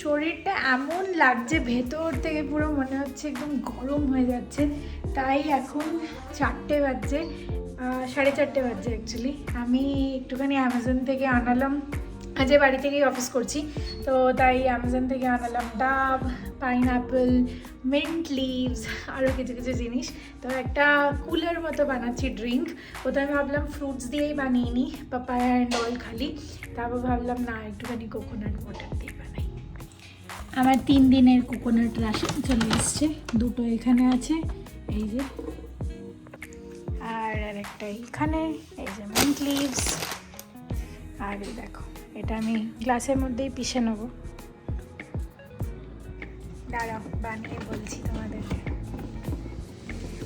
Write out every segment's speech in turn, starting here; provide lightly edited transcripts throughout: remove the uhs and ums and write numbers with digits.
শরীরটা এমন লাগছে, ভেতর থেকে পুরো মনে হচ্ছে একদম গরম হয়ে যাচ্ছে। তাই এখন 4টে বাজছে, 4:30 বাজছে অ্যাকচুয়ালি। আমি একটুখানি অ্যামাজন থেকে আনালাম, আজ বাড়ি থেকেই অফিস করছি, তো তাই অ্যামাজন থেকে আনালাম ডাব, পাইনঅ্যাপেল, মিন্ট লিভস, আরও কিছু কিছু জিনিস। তো একটা কুলার মতো বানাচ্ছি ড্রিঙ্ক। প্রথমে ভাবলাম ফ্রুটস দিয়েই বানিয়ে নিই, পাপায়া অ্যান্ড অল খালি। তারপর ভাবলাম না, একটুখানি কোকোনাট ওয়াটার দিয়ে বানাই। আমার 3 দিনের কোকোনাট রাশন চলে এসছে, 2টো এখানে আছে এই যে, আর একটা এখানে এই যে মিন্ট লিভস। আর এই দেখো, এটা আমি গ্লাসের মধ্যেই পিষে নেবো। দাঁড়াও বানিয়ে বলছি তোমাদেরকে।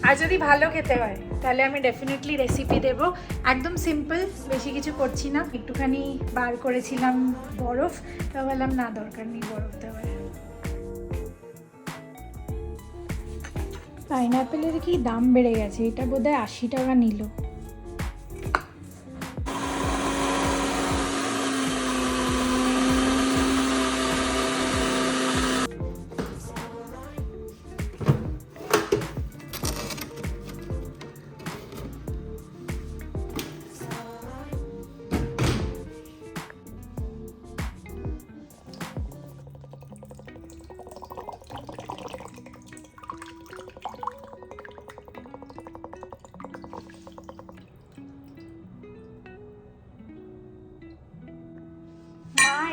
আর যদি ভালো খেতে হয় তাহলে আমি ডেফিনেটলি রেসিপি দেবো। একদম সিম্পল, বেশি কিছু করছি না। একটুখানি বার করেছিলাম বরফ, তো বললাম না, দরকার নেই বরফ দেওয়ার। পাইনঅ্যাপেলের কি দাম বেড়ে গেছে, এটা বোধহয় 80 টাকা নিল।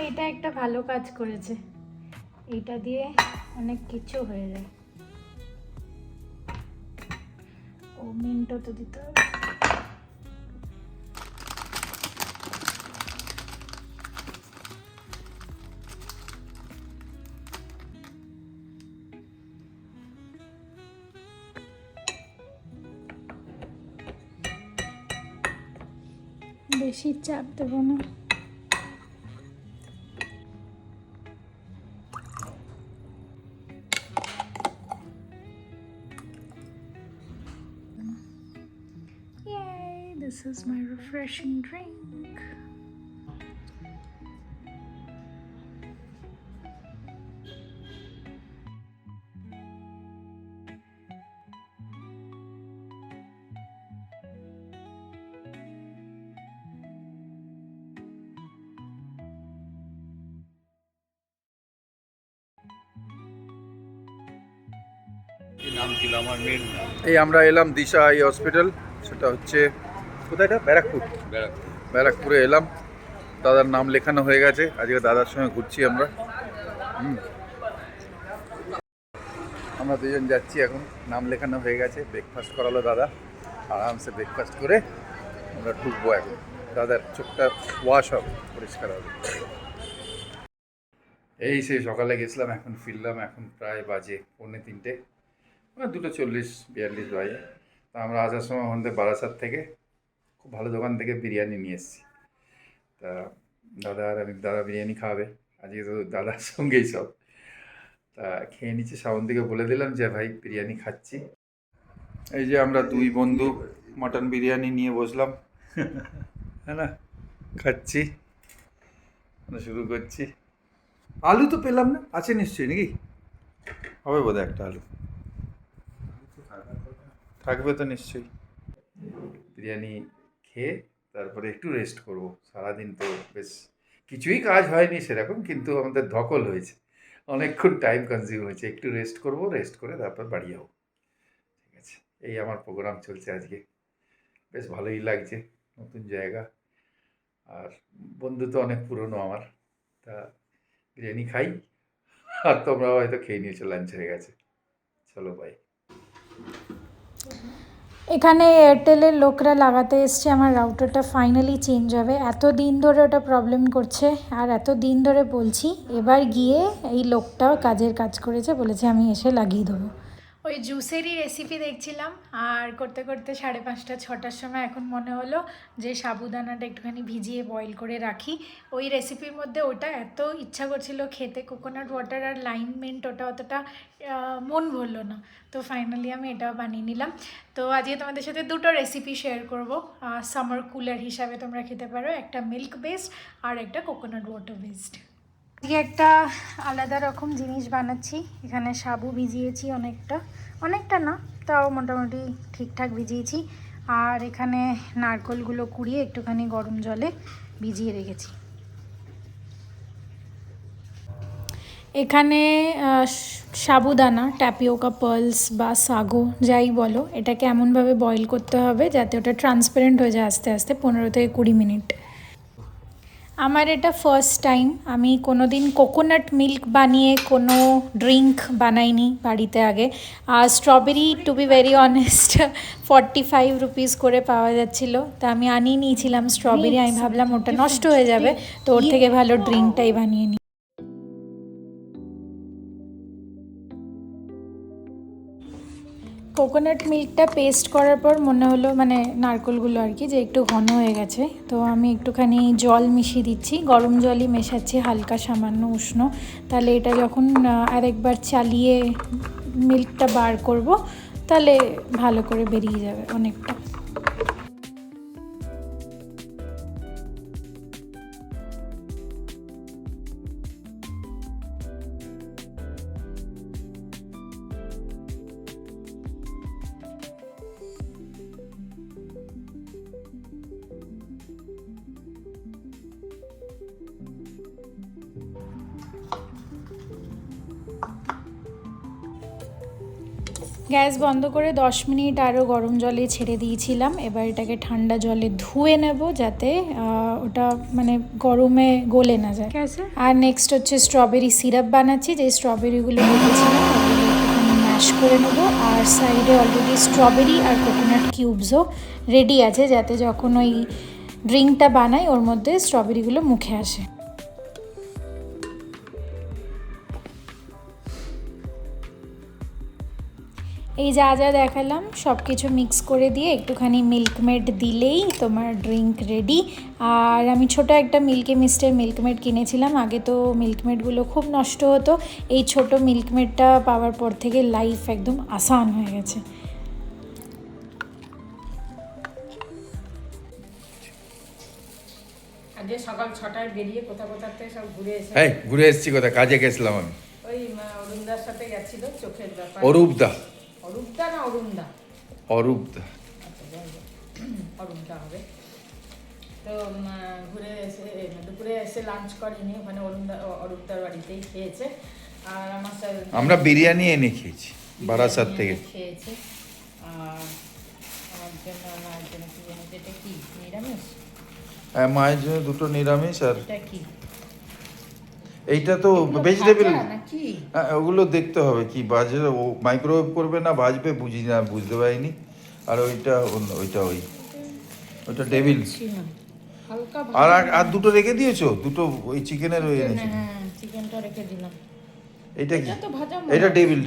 এটা একটা ভালো কাজ করেছে, এটা দিয়ে অনেক কিছু হয়ে যায়। ও মিন্টও তো দিতে হবে। বেশি চাপ দেবো না। Yay, this is my refreshing drink. নাম ছিল আমার মেয়ের নাম। এই আমরা এলাম দিশা আই হসপিটাল, সেটা হচ্ছে কোথায়, এটা ব্যারাকপুর। ব্যারাকপুরে এলাম, দাদার নাম লেখানো হয়ে গেছে। আজকে দাদার সঙ্গে ঘুরছি আমরা। আমরা দুজন যাচ্ছি, এখন নাম লেখানো হয়ে গেছে। ব্রেকফাস্ট করালো দাদা, আরামসে ব্রেকফাস্ট করে আমরা ঢুকবো। এখন দাদার চোখটা ওয়াশ হবে, পরিষ্কার হবে। এই সেই সকালে গেছিলাম, এখন ফিরলাম। এখন প্রায় বাজে 2:45, 2:40-42 বাজে। তা আমরা আসার সময় ওখান থেকে বারাসাত থেকে খুব ভালো দোকান থেকে বিরিয়ানি নিয়ে এসেছি। তা দাদা আর আমি, দাদা বিরিয়ানি খাওয়াবে আজকে, তো দাদার সঙ্গেই সব। তা খেয়ে নিচ্ছি, শ্রাবন্তীকে বলে দিলাম যে ভাই বিরিয়ানি খাচ্ছি। এই যে আমরা দুই বন্ধু মটন বিরিয়ানি নিয়ে বসলাম, হ্যাঁ না, খাচ্ছি, শুরু করছি। আলু তো পেলাম না, আছে নিশ্চয়ই নাকি? হবে বোধহয় একটা আলু, থাকবে তো নিশ্চয়ই। বিরিয়ানি খেয়ে তারপরে একটু রেস্ট করব। সারাদিন তো বেশ কিছুই কাজ হয়নি সেরকম, কিন্তু আমাদের ধকল হয়েছে, অনেকক্ষণ টাইম কনজিউম হয়েছে। একটু রেস্ট করব, রেস্ট করে তারপর বাড়ি যাবো। ঠিক আছে, এই আমার প্রোগ্রাম চলছে আজকে। বেশ ভালোই লাগছে, নতুন জায়গা, আর বন্ধু তো অনেক পুরনো আমার। তা বিরিয়ানি খাই, আর তোমরা হয়তো খেয়ে নিয়েছো, লাঞ্চ হয়ে গেছে। চলো বাই। এখানে এয়ারটেলের লোকরা লাগাতে এসছে, আমার রাউটারটা ফাইনালি চেঞ্জ হবে। এত দিন ধরে ওটা প্রবলেম করছে, আর এত দিন ধরে বলছি, এবার গিয়ে এই লোকটাও কাজের কাজ করেছে, বলেছে আমি এসে লাগিয়ে দেবো। ওই জুসেরই রেসিপি দেখছিলাম, আর করতে করতে 5:30-6টার সময় এখন মনে হলো যে সাবুদানাটা একটুখানি ভিজিয়ে বয়েল করে রাখি। ওই রেসিপির মধ্যে ওটা এত ইচ্ছা করছিল খেতে, কোকোনাট ওয়াটার আর লাইম মিন্ট, ওটা অতটা মন ভরলো না। তো ফাইনালি আমি এটাও বানিয়ে নিলাম। তো আজকে তোমাদের সাথে 2টো রেসিপি শেয়ার করব। সামার কুলার হিসাবে তোমরা খেতে পারো, একটা মিল্ক বেসড আর একটা কোকোনাট ওয়াটার বেসড। আজকে একটা আলাদা রকম জিনিস বানাচ্ছি। এখানে সাবু ভিজিয়েছি অনেকটা না, তাও মোটামুটি ঠিকঠাক ভিজিয়েছি। আর এখানে নারকেলগুলো কুড়িয়ে একটুখানি গরম জলে ভিজিয়ে রেখেছি। এখানে সাবুদানা, ট্যাপিওকা পার্লস বা সাগো যাই বলো, এটাকে এমনভাবে বয়েল করতে হবে যাতে ওটা ট্রান্সপারেন্ট হয়ে যায় আস্তে আস্তে 15 থেকে 20 মিনিট। আমার এটা ফার্স্ট টাইম। আমি কোনো দিন কোকোনাট মিল্ক বানিয়ে কোনো ড্রিঙ্ক বানাইনি বাড়িতে আগে। আর strawberry, to be very honest, 45 rupees করে পাওয়া যাচ্ছিলো, তা আমি আনিয়ে নিয়েছিলাম স্ট্রবেরি। আমি ভাবলাম ওটা নষ্ট হয়ে যাবে, তো ওর থেকে ভালো ড্রিঙ্কটাই বানিয়ে নিই। কোকোনাট মিল্কটা পেস্ট করার পর মনে হলো, মানে নারকেলগুলো আর কি, যে একটু ঘন হয়ে গেছে, তো আমি একটুখানি জল মিশিয়ে দিচ্ছি। গরম জলই মেশাচ্ছি, হালকা সামান্য উষ্ণ। তাহলে এটা যখন আরেকবার চালিয়ে মিল্কটা বার করব, তাহলে ভালো করে বেরিয়ে যাবে অনেকটা। গ্যাস বন্ধ করে 10 মিনিট আরও গরম জলে ছেড়ে দিয়েছিলাম। এবার এটাকে ঠান্ডা জলে ধুয়ে নেব, যাতে ওটা মানে গরমে গলে না যায়। আর নেক্সট হচ্ছে স্ট্রবেরি সিরাপ বানাচ্ছি। যে স্ট্রবেরিগুলো রেখেছিলাম ওগুলো একটুখানি ম্যাশ করে নেবো। আর সাইডে অলরেডি স্ট্রবেরি আর কোকোনাট কিউবসও রেডি আছে, যাতে যখন ওই ড্রিঙ্কটা বানাই ওর মধ্যে স্ট্রবেরিগুলো মুখে আসে। এই যা যা দেখালাম সব কিছু মিক্স করে দিয়ে একটুখানি মিল্কমেড দিলেই তোমার ড্রিঙ্ক রেডি। আর আমি ছোট একটা মিল্কি মিস্টের মিল্কমেড কিনেছিলাম। আগে তো মিল্কমেডগুলো খুব নষ্ট হতো, এই ছোট মিল্কমেডটা পাওয়ার পর থেকে লাইফ একদম আসান হয়ে গেছে। আজকে সকাল 6টায় বেরিয়ে কোথাতে সব ঘুরে এসে ঘুরে এসেছি, কোথায় কাজে গেছিলাম আমি। ওই অরুণদার সাথে গেছিল চোখের ব্যাপার। অরূপদা না অরুণদা? অরূপদা, অরুণদা হবে। তো ঘুরে এসে দুপুরে এসে লাঞ্চ করেনি, ওখানে অরুণদার বাড়িতেই খেয়েছে। আর আমার সাথে আমরা বিরিয়ানি এনে খেয়েছি বারাসাত থেকে। খেয়েছে। আর আমার জন্য মায়ের জন্য কি এনেছে? এটা কি নিরামিষ? হ্যাঁ, মায়ের জন্য দুটো নিরামিষ। আর এটা কি? এইটা তো ভেজিটেবল। নাকি? হ্যাঁ, ওগুলো দেখতে হবে কি বাজে, ও মাইক্রোওয়েভ করবে না ভাজবে, বুঝতে পারিনি। আর ওইটা ওইটা ডেভিল। হালকা আর দুটো রেখে দিয়েছো? দুটো ওই চিকেনের ওই এনেছো? হ্যাঁ, চিকেনটা রেখে দিলাম। এটা কি? এটা তো ভাজা। এটা ডেভিল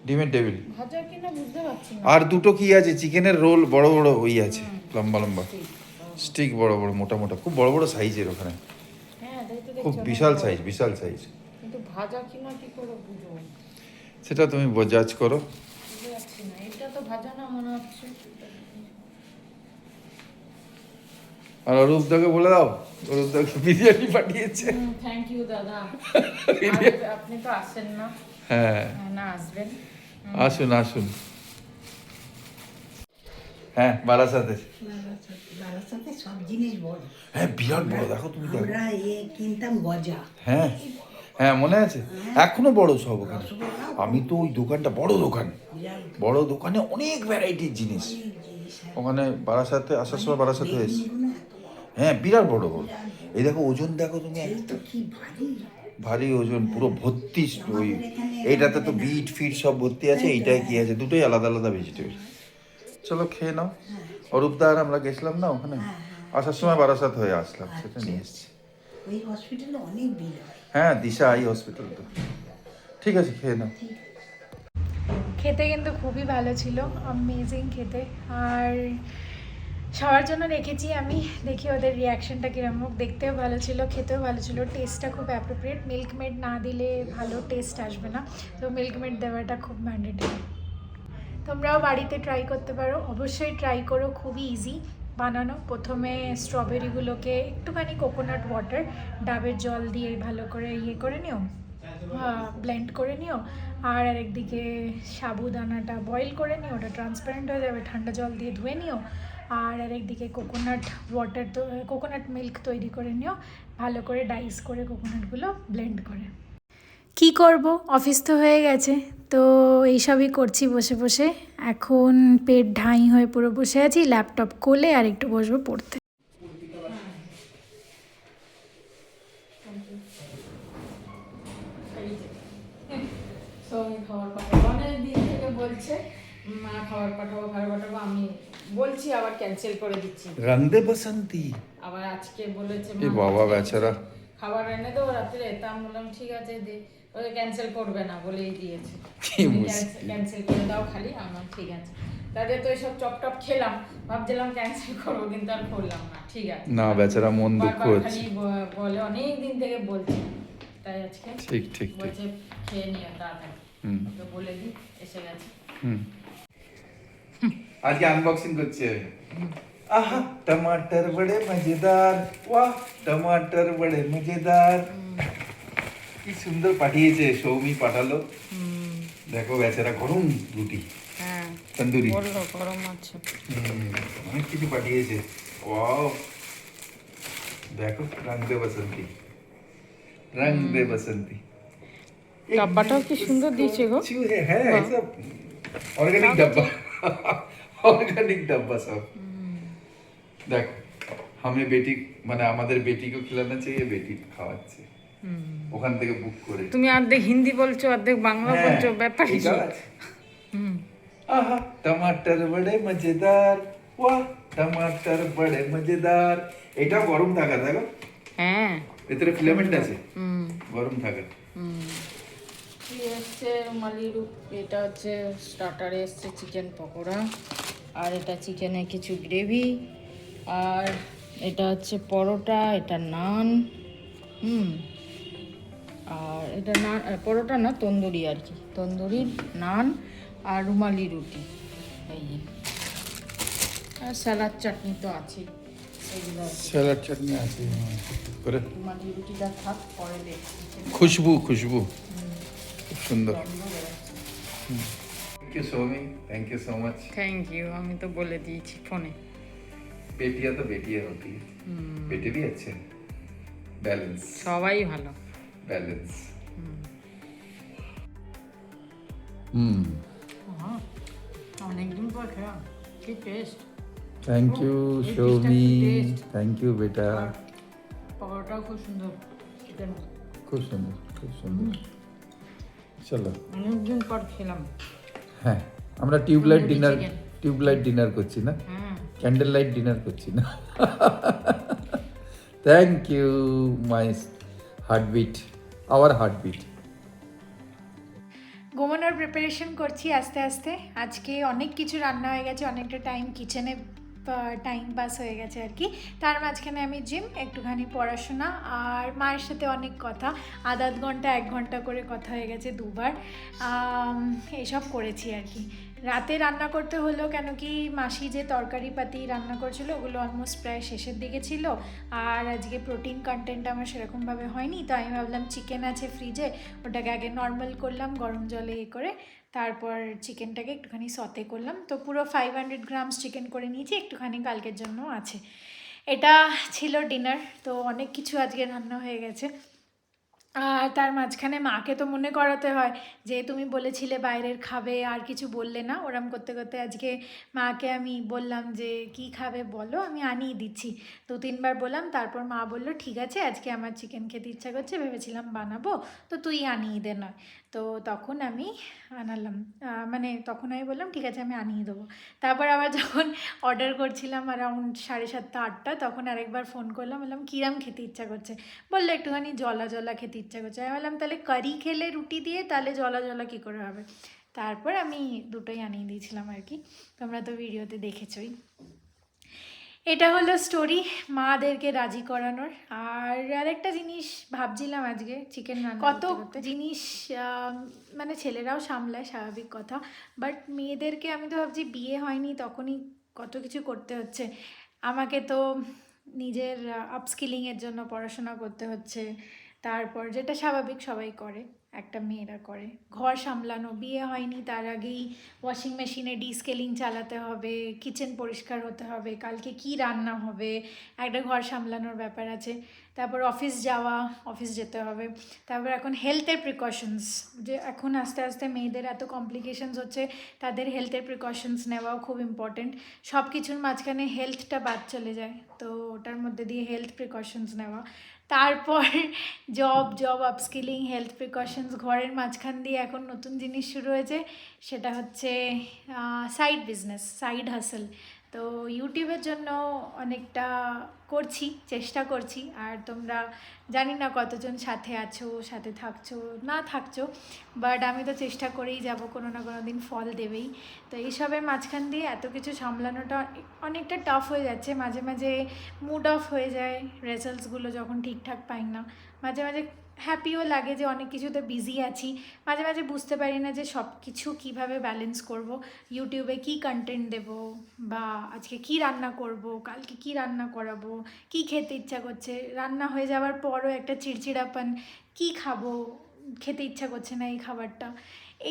ডিমের ডেভিল। ভাজা কিনা বুঝতে পারছি না। আর দুটো কি আছে? চিকেনের রোল বড় বড় ওই আছে, লম্বা লম্বা স্টিক, বড় বড় মোটা মোটা, খুব বড় বড় সাইজের ওখানে। হ্যাঁ, খুব বিশাল সাইজ। কিন্তু ভাজা কিনা কি করে বুঝবো? সেটা তুমি জাজ করো। বুঝতে পারছি না, এটা তো ভাজা না মনে হচ্ছে। আর অরূপদাকে বলে দাও, অরূপদাকে বিরিয়ানি পাঠিয়েছে। থ্যাংক ইউ দাদা। আপনি তো আসেন না। হ্যাঁ, না আসবেন। আসুন। হ্যাঁ, বারাসাতে সব জিনিস বড়। হ্যাঁ, বিরাট বড়। দেখো তুমি, দেখো আমরা কিনতাম গজা। হ্যাঁ মনে আছে, এখনো বড় সব ওখানে। আমি তো ওই দোকানটা বড় দোকানে অনেক ভ্যারাইটির জিনিস ওখানে। বারাসাতে আসার সময় বারাসাতে এসেছি। হ্যাঁ, বিরাট বড়। এই দেখো ওজন, দেখো তুমি, কি ভারী ভারী ওজন, পুরো ভর্তি। ওই এইটাতে তো বিট ফিট সব ভর্তি আছে। এইটাই কি আছে? দুটোই আলাদা আলাদা ভেজিটেবল। চলো খেয়ে নাও। অরূপদা আর আমরা গেছিলাম না ওখানে, আসার সময় বারাসাত হয়ে আসলাম, সেটা নিয়ে এসেছি। ওই হসপিটালে অনেক ভিড় হয়। হ্যাঁ, দিশা আই হসপিটাল তো। ঠিক আছে, খেয়ে নাও। খেতে কিন্তু খুবই ভালো ছিল, অ্যামেজিং খেতে। আর সবার জন্য রেখেছি আমি, দেখি ওদের রিয়াকশনটা কীরকম। দেখতেও ভালো ছিল, খেতেও ভালো ছিল, টেস্টটা খুব অ্যাপ্রোপ্রিয়েট। মিল্কমেড না দিলে ভালো টেস্ট আসবে না, তো মিল্কমেড দেওয়াটা খুব ম্যান্ডেটরি। তোমরাও বাড়িতে ট্রাই করতে পারো, অবশ্যই ট্রাই করো, খুবই ইজি। বানানো। প্রথমে স্ট্রবেরিগুলোকে একটুখানি কোকোনাট ওয়াটার, ডাবের জল দিয়ে ভালো করে করে নিও, ব্লেন্ড করে নিও। আর আরেকদিকে সাবুদানাটা বয়েল করে নিও, ওটা ট্রান্সপারেন্ট হয়ে যাবে, ঠান্ডা জল দিয়ে ধুয়ে নিও। আর আরেকদিকে কোকোনাট ওয়াটার, তো কোকোনাট মিল্ক তৈরি করে নিও, ভালো করে ডাইস করে কোকোনাটগুলো ব্লেন্ড করে। কি করব, অফিস তো হয়ে গেছে, তো এইসবই করছি বসে বসে। এখন পেট ঢাই হয়ে পুরো বসে আছি, ল্যাপটপ কোলে আর একটু বসবো পড়তে। সৌমি খাবার পাঠাবো, অনেক দিন থেকে বলছে মা খাবার পাঠাবো খাবার পাঠাবো, আমি বলছি আবার ক্যান্সেল করে দিচ্ছি। রান্দে বসন্তি। আবার আজকে বলেছে এ বাবা বেচারা। খাবার এনে দেবো রাত্রে, তা আমি বললাম ঠিক আছে দে, ওকে ক্যান্সেল করবে না বলেই দিয়েছে, কি মুশকিল। ক্যান্সেল করে দাও খালি। আমার ঠিক আছে, তাদের তো এসব চপ টপ খেলাম, ভাবছিলাম ক্যান্সেল করবো কিন্তু আর করলাম না। ঠিক আছে, না বেচারা মন দুঃখ বারবার হচ্ছে। খালি বলে, অনেক দিন থেকে বলছি, তাই আজকে ঠিক ঠিক ঠিক। বলছে খেয়ে নিও তাড়াতাড়ি। হুম ওকে বলে দিই এসে গেছে। হুম। আজকে আনবক্সিং করছি আমি। আহা টমাটার বড়ে মজেদার, ওয়াহ টমাটার বড়ে মজেদার। কি সুন্দর পাঠিয়েছে, সৌমি পাঠালো। দেখো বেচারা গরম রুটি, হ্যাঁ তন্দুরি, বললো গরম আছে। অনেক কিছু পাঠিয়েছে। ওয়াও, দেখো রং দে বসন্তি, রং দে বসন্তি। ডাব্বাটাও কি সুন্দর দিয়েছে গো। হ্যাঁ এইসব অর্গানিক ডাব্বা, ऑर्गेनिक डब्बा सब। देख हमें बेटी মানে আমাদের বেটিকে खिलाना चाहिए, বেটি খাওয়াচ্ছে ওখান থেকে বুক করে। তুমি অর্ধেক হিন্দি বলছো অর্ধেক বাংলা বলছো, ব্যাপার কি? आहा टमाटर बड़े मजेदार, वाह टमाटर बड़े मजेदार। এটা গরম থাকা দেখো, হ্যাঁ ভিতরে ফিলামেন্ট আছে, গরম থাকা। এসছে রুমালি রুট, এটা হচ্ছে স্টার্টারে এসছে চিকেন পকোড়া, আর এটা চিকেনের কিছু গ্রেভি, আর এটা হচ্ছে পরোটা, এটা নান, আর এটা নান পরোটা না তন্দুরি আর কি, তন্দুরির নান আর রুমালি রুটি এই যে। আর স্যালাড চাটনি তো আছে, এগুলো স্যালাড চাটনি আছে করে। রুমালি রুটিটা থাক, পরে দেখছি। খুশবু খুশবু খুব সুন্দর। Thank you Soumi, thank you so much. Thank you, আমি তো বলে দিয়েছি ফোনে। बेटियां तो बेटियां होती है, बेटे भी अच्छे हैं, बैलेंस, সবাই ভালো। बैलेंस। অনেকদিন পর খেলাম, কি টেস্ট। थैंक यू এই সৌমি, taste। थैंक यू बेटा। পকোড়াটাও খুব সুন্দর, চিকেন খুব সুন্দর খুব সুন্দর। চলো অনেকদিন পর খেলাম। হ্যাঁ আমরা tubelight tandoori dinner, chicken। Tubelight dinner করছি না, হ্যাঁ ক্যান্ডেল লাইট ডিনার করছি না। Thank you my heartbeat, our heartbeat. ঘুমানোর প্রিপারেশন করছি আস্তে আস্তে। আজকে অনেক কিছু রান্না হয়ে গেছে, অনেকটা টাইম কিচেনে টাইম পাস হয়ে গেছে আর কি। তার মাঝখানে আমি জিম, একটুখানি পড়াশোনা, আর মায়ের সাথে অনেক কথা, আধ ঘন্টা 1 ঘন্টা করে কথা হয়ে গেছে 2 বার। এসব করেছি আর কি। রাতে রান্না করতে হলো কেন কি মাসি যে তরকারি পাতি রান্না করছিল ওগুলো অলমোস্ট প্রায় শেষের দিকে ছিল, আর আজকে প্রোটিন কন্টেন্ট আমার সেরকমভাবে হয়নি, তো আমি ভাবলাম চিকেন আছে ফ্রিজে, ওটাকে আগে নর্মাল করলাম গরম জলে করে, তারপর চিকেনটাকে একটুখানি সতে করলাম। তো পুরো 500 গ্রামস চিকেন করে নিয়েছি, একটুখানি কালকের জন্য আছে। এটা ছিল ডিনার। তো অনেক কিছু আজকে রান্না হয়ে গেছে। আর তার মাঝখানে মাকে তো মনে করাতে হয় যে তুমি বলেছিলে বাইরের খাবে, আর কিছু বললে না। ওরম করতে করতে আজকে মাকে আমি বললাম যে কি খাবে বলো, আমি আনিয়ে দিচ্ছি। 2-3 বার বললাম, তারপর মা বললো ঠিক আছে আজকে আমার চিকেন খেতে ইচ্ছা করছে, ভেবেছিলাম বানাবো, তো তুই আনিয়ে দে নয়। তো তখন আমি আনালাম, মানে তখন আমি বললাম ঠিক আছে আমি আনিয়ে দেবো। তারপর আবার যখন অর্ডার করছিলাম অ্যারাউন্ড 7:30-8টা, তখন আরেকবার ফোন করলাম, বললাম কিরাম খেতে ইচ্ছা করছে, বললো একটুখানি জলা জলা খেতে ইচ্ছা করছে। আমি বললাম তাহলে কারি খেলে রুটি দিয়ে, তাহলে জলা জলা কী করে হবে। তারপর আমি দুটোই আনিয়ে দিয়েছিলাম আর কি, তোমরা তো ভিডিওতে দেখেছোই। এটা হলো স্টোরি মাদেরকে রাজি করানোর। আর আরেকটা জিনিস ভাবছিলাম আজকে চিকেন রান্না কত জিনিস, মানে ছেলেরাও সামলায় স্বাভাবিক কথা, বাট মেয়েদেরকে আমি তো ভাবছি বিয়ে হয়নি তখনই কত কিছু করতে হচ্ছে। আমাকে তো নিজের আপস্কিলিংয়ের জন্য পড়াশোনা করতে হচ্ছে, তারপর যেটা স্বাভাবিক সবাই করে, একটা মেয়েরা করে, ঘর সামলানো, বিয়ে হয়নি তার আগেই ওয়াশিং মেশিনে ডিস্কেলিং চালাতে হবে, কিচেন পরিষ্কার হতে হবে, কালকে কি রান্না হবে, একটা ঘর সামলানোর ব্যাপার আছে, তারপর অফিস যাওয়া, অফিস যেতে হবে, তারপর এখন হেলথের প্রিকশনস, যে এখন আস্তে আস্তে মেয়েদের এত কমপ্লিকেশনস হচ্ছে, তাদের হেলথের প্রিকশনস নেওয়াও খুব ইম্পর্টেন্ট। সব কিছুর মাঝখানে হেলথটা বাদ চলে যায়, তো ওটার মধ্যে দিয়ে হেলথ প্রিকশনস নেওয়া, তারপর জব আপস্কিলিং, হেলথ প্রিকশনস, ঘরের মাঝখান দিয়ে এখন নতুন জিনিস শুরু হয়েছে, সেটা হচ্ছে সাইড বিজনেস, সাইড হাসেল। তো ইউটিউবের জন্য অনেকটা করছি, চেষ্টা করছি, আর তোমরা জানি না কতজন সাথে আছো, সাথে থাকছো না থাকছো, বাট আমি তো চেষ্টা করেই যাব, কোনো না কোনো দিন ফল দেবেই। তো এইসবের মাঝখান দিয়ে এত কিছু সামলানোটা অনেকটা টাফ হয়ে যাচ্ছে, মাঝে মাঝে মুড অফ হয়ে যায় রেজাল্টসগুলো যখন ঠিকঠাক পাই না, মাঝে মাঝে হ্যাপিও লাগে যে অনেক কিছুতে বিজি আছি, মাঝে মাঝে বুঝতে পারি না যে সব কিছু কীভাবে ব্যালেন্স করব, ইউটিউবে কি কন্টেন্ট দেব, বা আজকে কি রান্না করব, কালকে কি রান্না করাবো, কি খেতে ইচ্ছা করছে, রান্না হয়ে যাওয়ার পরও একটা চিড়চিড়াপন, কি খাবো, খেতে ইচ্ছা করছে না এই খাবারটা,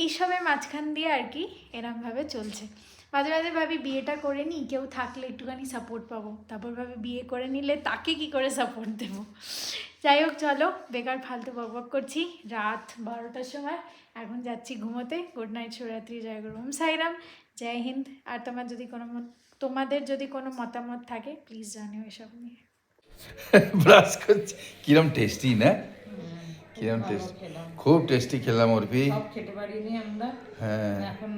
এইসবের মাঝখান দিয়ে আর কি এরমভাবে চলছে। মাঝে মাঝে ভাবি বিয়েটা করে নিই, কেউ থাকলে একটুখানি সাপোর্ট পাবো, তারপর ভাবি বিয়ে করে নিলে তাকে কি করে সাপোর্ট দেবো। যাই হোক, চলো, বেকার ফালতু বকবক করছি, রাত 12টার সময়, এখন যাচ্ছি ঘুমোতে। গুড নাইট, শিবরাত্রি, জয় গুরু, ওম সাইরাম, জয় হিন্দ। আর তোমাদের যদি কোনো মতামত থাকে প্লিজ জানিও এসব নিয়ে। ব্রাশ করছি, কিরম টেস্টি না, কিরম ভালো টেস্টি, খেলাম। খুব টেস্টি খেলাম অর্পি। সব খেতে পারিনি আমরা, হ্যাঁ এখন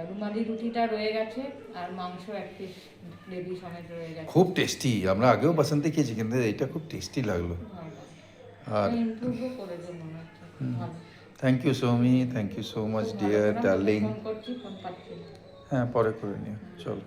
রুমালি রুটিটা রয়ে গেছে, আর মাংস এক পিস গ্রেভি সমেত রয়ে গেছে। খুব টেস্টি, আমরা আগেও বাসন্তী খেয়েছি কিন্তু এটা খুব টেস্টি লাগলো। আর ইমপ্রুভও করে দেবো মনে হচ্ছে, ভালো। Thank you Soumi, thank you so much dear darling. Phone করছি, ফোন পাচ্ছি না। হ্যাঁ পরে করে নিও, চলো।